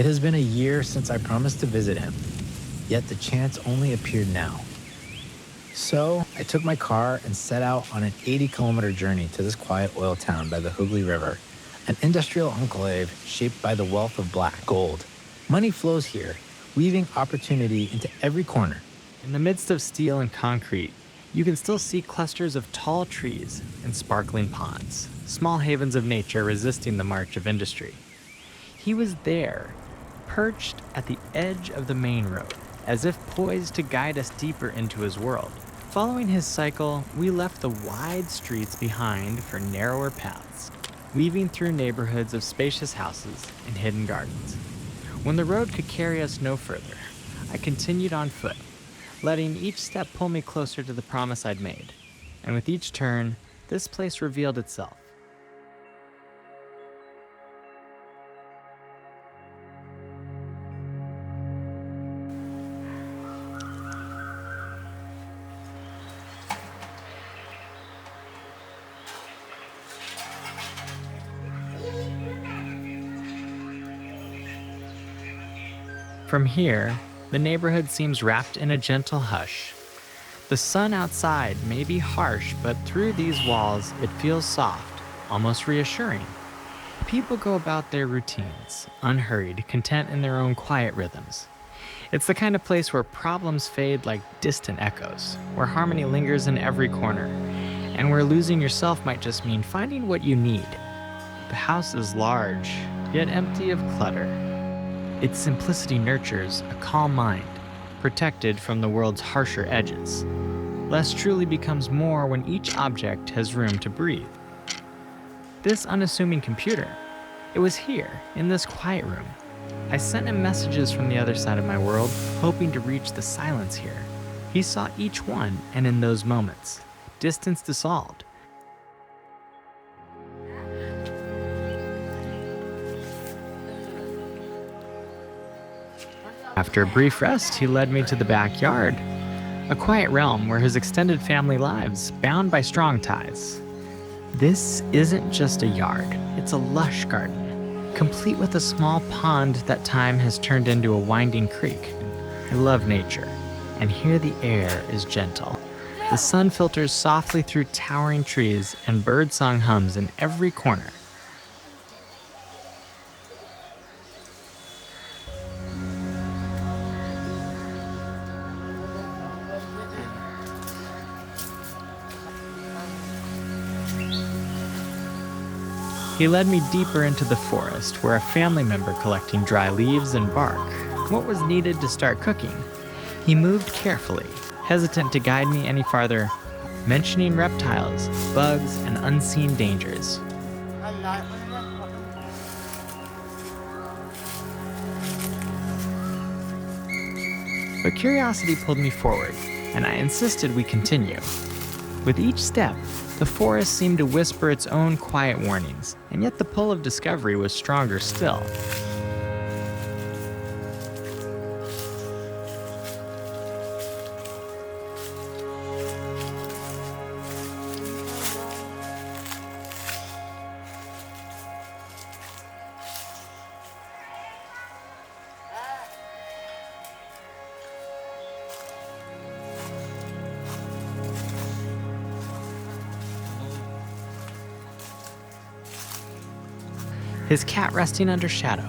It has been a year since I promised to visit him, yet the chance only appeared now. So I took my car and set out on an 80-kilometer journey to this quiet oil town by the Hooghly River, an industrial enclave shaped by the wealth of black gold. Money flows here, weaving opportunity into every corner. In the midst of steel and concrete, you can still see clusters of tall trees and sparkling ponds, small havens of nature resisting the march of industry. He was there, perched at the edge of the main road, as if poised to guide us deeper into his world. Following his cycle, we left the wide streets behind for narrower paths, weaving through neighborhoods of spacious houses and hidden gardens. When the road could carry us no further, I continued on foot, letting each step pull me closer to the promise I'd made. And with each turn, this place revealed itself. From here, the neighborhood seems wrapped in a gentle hush. The sun outside may be harsh, but through these walls it feels soft, almost reassuring. People go about their routines, unhurried, content in their own quiet rhythms. It's the kind of place where problems fade like distant echoes, where harmony lingers in every corner, and where losing yourself might just mean finding what you need. The house is large, yet empty of clutter. Its simplicity nurtures a calm mind, protected from the world's harsher edges. Less truly becomes more when each object has room to breathe. This unassuming computer, it was here, in this quiet room. I sent him messages from the other side of my world, hoping to reach the silence here. He saw each one, and in those moments, distance dissolved. After a brief rest, he led me to the backyard, a quiet realm where his extended family lives, bound by strong ties. This isn't just a yard, it's a lush garden, complete with a small pond that time has turned into a winding creek. I love nature, and here the air is gentle. The sun filters softly through towering trees, and birdsong hums in every corner. He led me deeper into the forest, where a family member collecting dry leaves and bark, what was needed to start cooking. He moved carefully, hesitant to guide me any farther, mentioning reptiles, bugs, and unseen dangers. But curiosity pulled me forward, and I insisted we continue. With each step, the forest seemed to whisper its own quiet warnings, and yet the pull of discovery was stronger still. His cat resting under shadow.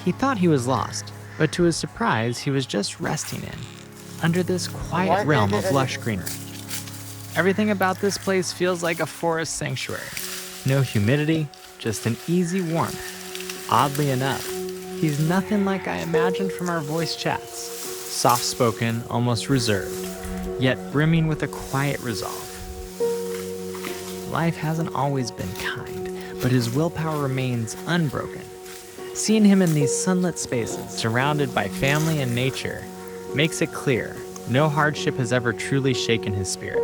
He thought he was lost, but to his surprise, he was just resting under this quiet realm of lush greenery. Everything about this place feels like a forest sanctuary. No humidity, just an easy warmth. Oddly enough, he's nothing like I imagined from our voice chats. Soft-spoken, almost reserved, yet brimming with a quiet resolve. Life hasn't always been kind, but his willpower remains unbroken. Seeing him in these sunlit spaces, surrounded by family and nature, makes it clear no hardship has ever truly shaken his spirit.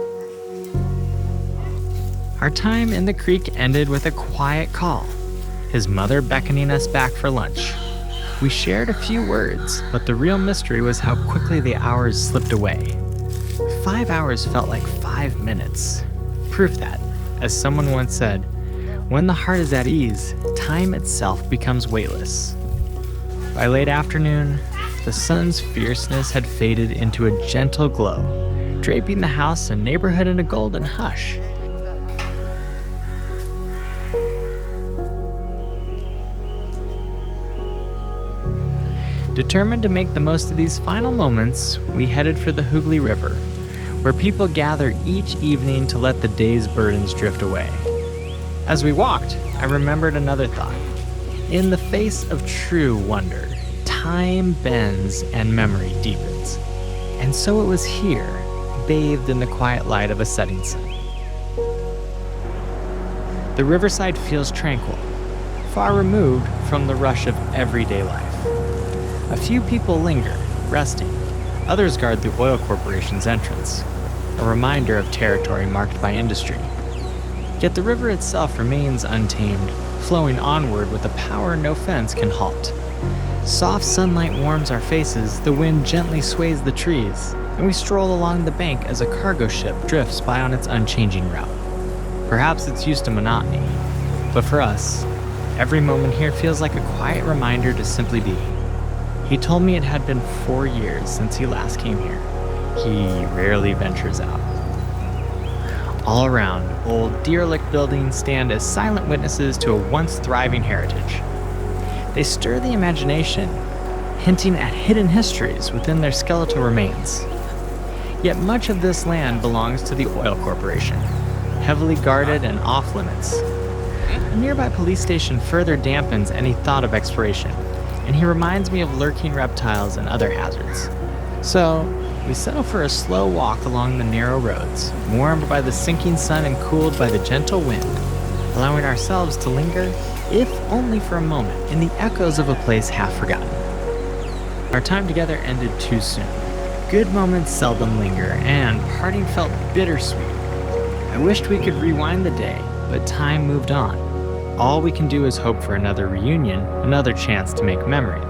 Our time in the creek ended with a quiet call, his mother beckoning us back for lunch. We shared a few words, but the real mystery was how quickly the hours slipped away. 5 hours felt like 5 minutes. Proof that, as someone once said, when the heart is at ease, time itself becomes weightless. By late afternoon, the sun's fierceness had faded into a gentle glow, draping the house and neighborhood in a golden hush. Determined to make the most of these final moments, we headed for the Hooghly River, where people gather each evening to let the day's burdens drift away. As we walked, I remembered another thought. In the face of true wonder, time bends and memory deepens. And so it was here, bathed in the quiet light of a setting sun. The Riverside feels tranquil, far removed from the rush of everyday life. A few people linger, resting. Others guard the oil corporation's entrance, a reminder of territory marked by industry. Yet the river itself remains untamed, flowing onward with a power no fence can halt. Soft sunlight warms our faces, the wind gently sways the trees, and we stroll along the bank as a cargo ship drifts by on its unchanging route. Perhaps it's used to monotony, but for us, every moment here feels like a quiet reminder to simply be. He told me it had been 4 years since he last came here. He rarely ventures out. All around, old derelict buildings stand as silent witnesses to a once thriving heritage. They stir the imagination, hinting at hidden histories within their skeletal remains. Yet much of this land belongs to the oil corporation, heavily guarded and off limits. A nearby police station further dampens any thought of exploration, and he reminds me of lurking reptiles and other hazards. So, we settle for a slow walk along the narrow roads, warmed by the sinking sun and cooled by the gentle wind, allowing ourselves to linger, if only for a moment, in the echoes of a place half forgotten. Our time together ended too soon. Good moments seldom linger, and parting felt bittersweet. I wished we could rewind the day, but time moved on. All we can do is hope for another reunion, another chance to make memories.